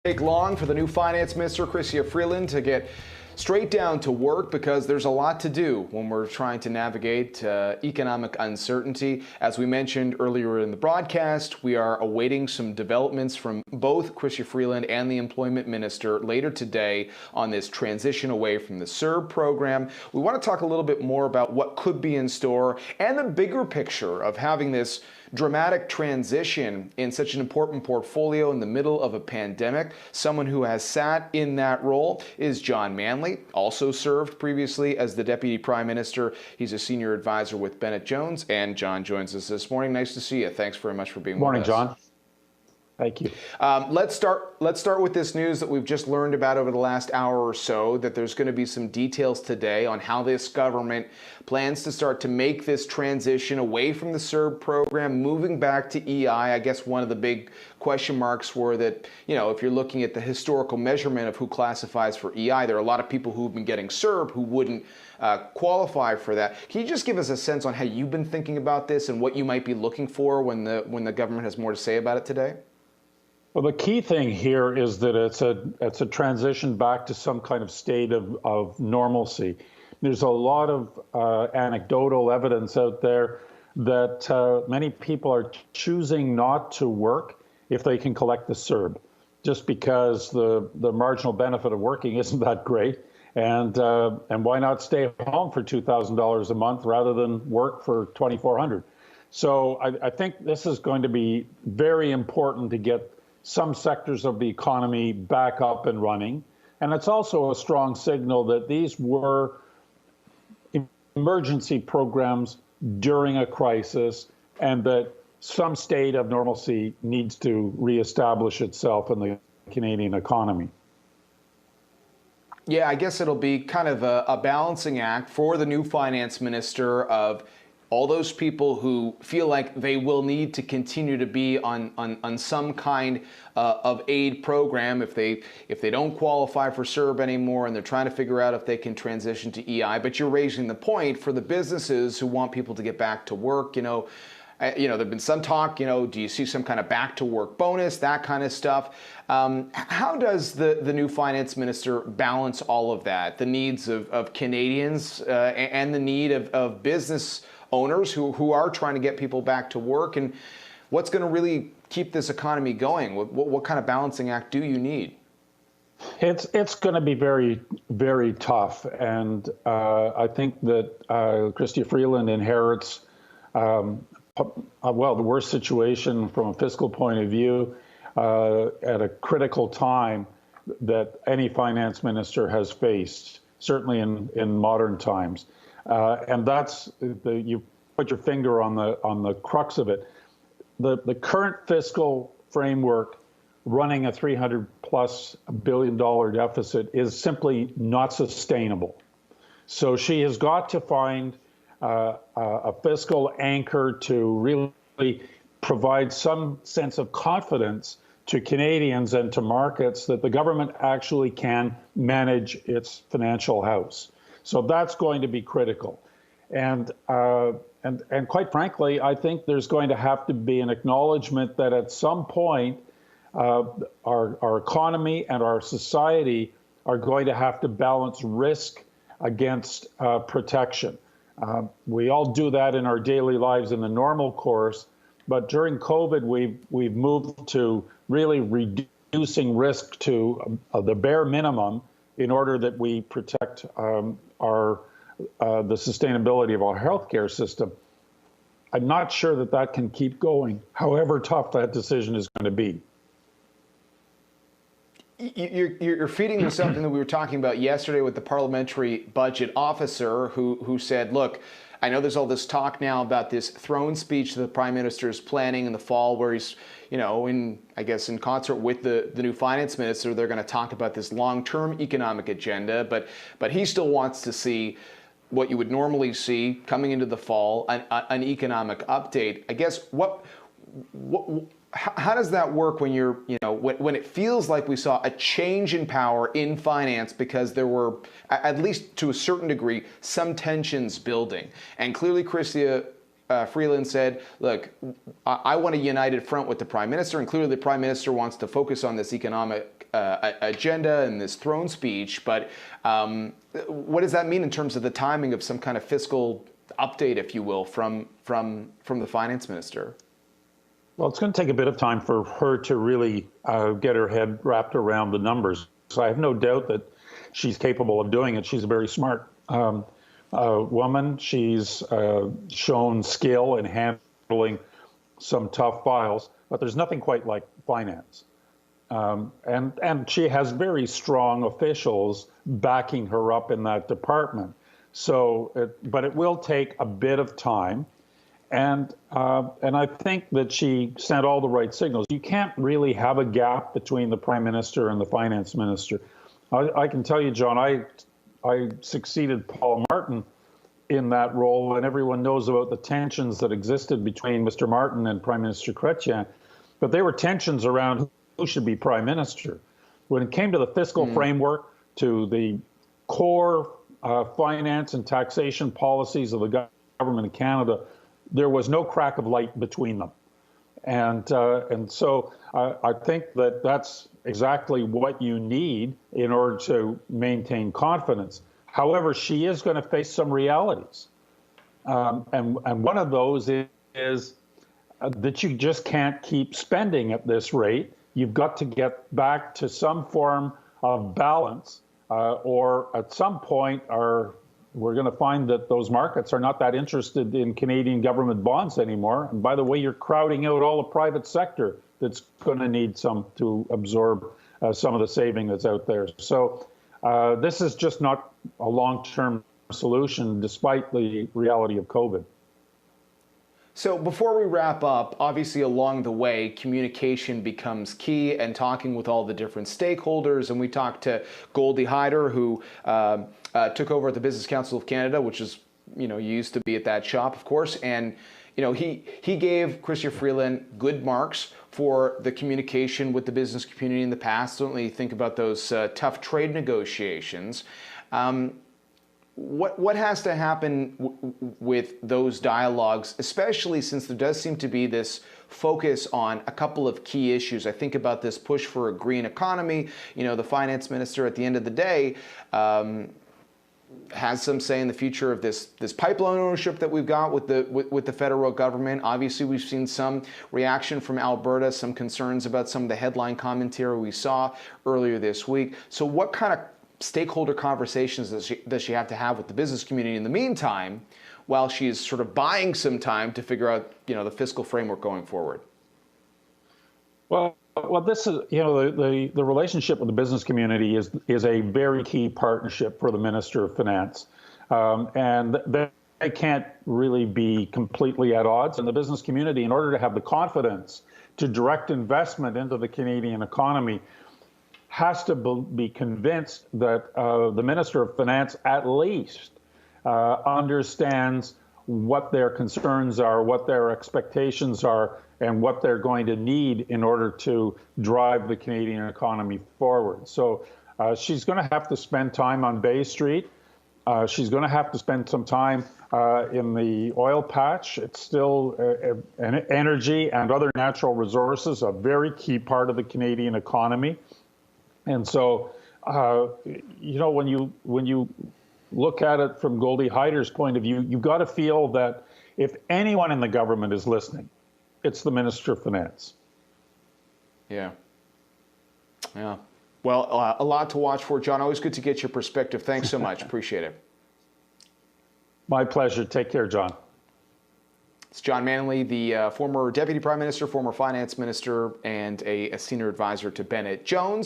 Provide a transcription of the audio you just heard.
Take long for the new finance minister, Freeland, to get straight down to work because there's a lot to do when we're trying to navigate economic uncertainty. As we mentioned earlier in the broadcast, we are awaiting some developments from both Freeland and the employment minister later today on this transition away from the CERB program. We want to talk a little bit more about what could be in store and the bigger picture of having this dramatic transition in such an important portfolio in the middle of a pandemic. Someone who has sat in that role is John Manley, also served previously as the Deputy Prime Minister. He's a senior advisor with Bennett Jones, and John joins us this morning. Nice to see you. Thanks very much for being with us. Morning, John. Thank you. Let's start with this news that we've just learned about over the last hour or so, that there's going to be some details today on how this government plans to start to make this transition away from the CERB program, moving back to EI. I guess one of the big question marks were that, if you're looking at the historical measurement of who classifies for EI, there are a lot of people who've been getting CERB who wouldn't qualify for that. Can you just give us a sense on how you've been thinking about this and what you might be looking for when the government has more to say about it today? Well, the key thing here is that it's a transition back to some kind of state of normalcy. There's a lot of anecdotal evidence out there that many people are choosing not to work if they can collect the CERB, just because the marginal benefit of working isn't that great. And why not stay home for $2,000 a month rather than work for $2,400? So I think this is going to be very important to get some sectors of the economy back up and running. And it's also a strong signal that these were emergency programs during a crisis, and that some state of normalcy needs to reestablish itself in the Canadian economy. Yeah, I guess it'll be kind of a balancing act for the new finance minister of all those people who feel like they will need to continue to be on some kind of aid program if they don't qualify for CERB anymore, and they're trying to figure out if they can transition to EI. But you're raising the point for the businesses who want people to get back to work. There've been some talk, do you see some kind of back to work bonus, that kind of stuff? How does the new finance minister balance all of that, the needs of Canadians and the need of business owners who are trying to get people back to work, and what's going to really keep this economy going? What kind of balancing act do you need? It's going to be very, very tough, and I think that Freeland inherits the worst situation from a fiscal point of view at a critical time that any finance minister has faced, certainly in modern times. And that's you put your finger on the crux of it. The current fiscal framework running a $300+ billion deficit is simply not sustainable. So she has got to find a fiscal anchor to really provide some sense of confidence to Canadians and to markets that the government actually can manage its financial house. So that's going to be critical. And quite frankly, I think there's going to have to be an acknowledgement that at some point, our economy and our society are going to have to balance risk against protection. We all do that in our daily lives in the normal course, but during COVID, we've moved to really reducing risk to the bare minimum in order that we protect the sustainability of our healthcare system. I'm not sure that can keep going, however tough that decision is going to be. You're feeding me something that we were talking about yesterday with the parliamentary budget officer who said, look, I know there's all this talk now about this throne speech that the Prime Minister is planning in the fall, where he's, in concert with the new finance minister, they're going to talk about this long-term economic agenda, but he still wants to see what you would normally see coming into the fall, an economic update. I guess how does that work when when it feels like we saw a change in power in finance because there were, at least to a certain degree, some tensions building? And clearly Freeland said, look, I want a united front with the Prime Minister, and clearly the Prime Minister wants to focus on this economic agenda and this throne speech, but what does that mean in terms of the timing of some kind of fiscal update, if you will, from the finance minister? Well, it's going to take a bit of time for her to really get her head wrapped around the numbers. So I have no doubt that she's capable of doing it. She's a very smart woman. She's shown skill in handling some tough files, but there's nothing quite like finance. And she has very strong officials backing her up in that department. So, but it will take a bit of time. And I think that she sent all the right signals. You can't really have a gap between the prime minister and the finance minister. I can tell you, John, I succeeded Paul Martin in that role, and everyone knows about the tensions that existed between Mr. Martin and Prime Minister Chrétien. But they were tensions around who should be prime minister. When it came to the fiscal framework, to the core finance and taxation policies of the government of Canada, there was no crack of light between them. And so I think that that's exactly what you need in order to maintain confidence. However, she is going to face some realities. And one of those is that you just can't keep spending at this rate. You've got to get back to some form of balance, or at some point we're going to find that those markets are not that interested in Canadian government bonds anymore. And by the way, you're crowding out all the private sector that's going to need some to absorb some of the saving that's out there. So this is just not a long-term solution, despite the reality of COVID. So before we wrap up, obviously along the way, communication becomes key, and talking with all the different stakeholders. And we talked to Goldie Hyder, who took over at the Business Council of Canada, which is, used to be at that shop, of course. And, he gave Chrystia Freeland good marks for the communication with the business community in the past. Certainly think about those tough trade negotiations. What has to happen with those dialogues, especially since there does seem to be this focus on a couple of key issues? I think about this push for a green economy. The finance minister at the end of the day has some say in the future of this pipeline ownership that we've got with the federal government. Obviously, we've seen some reaction from Alberta, some concerns about some of the headline commentary we saw earlier this week. So what kind of stakeholder conversations does she have to have with the business community in the meantime, while she is sort of buying some time to figure out, the fiscal framework going forward? Well, this is, the relationship with the business community is a very key partnership for the Minister of Finance, and they can't really be completely at odds. And the business community, in order to have the confidence to direct investment into the Canadian economy, has to be convinced that the Minister of Finance at least understands what their concerns are, what their expectations are, and what they're going to need in order to drive the Canadian economy forward. So she's going to have to spend time on Bay Street. She's going to have to spend some time in the oil patch. It's still energy and other natural resources, a very key part of the Canadian economy. And so, when you look at it from Goldie Hyder's point of view, you've got to feel that if anyone in the government is listening, it's the Minister of Finance. Yeah. Well, a lot to watch for, John. Always good to get your perspective. Thanks so much. Appreciate it. My pleasure. Take care, John. It's John Manley, the former Deputy Prime Minister, former Finance Minister, and a senior advisor to Bennett Jones.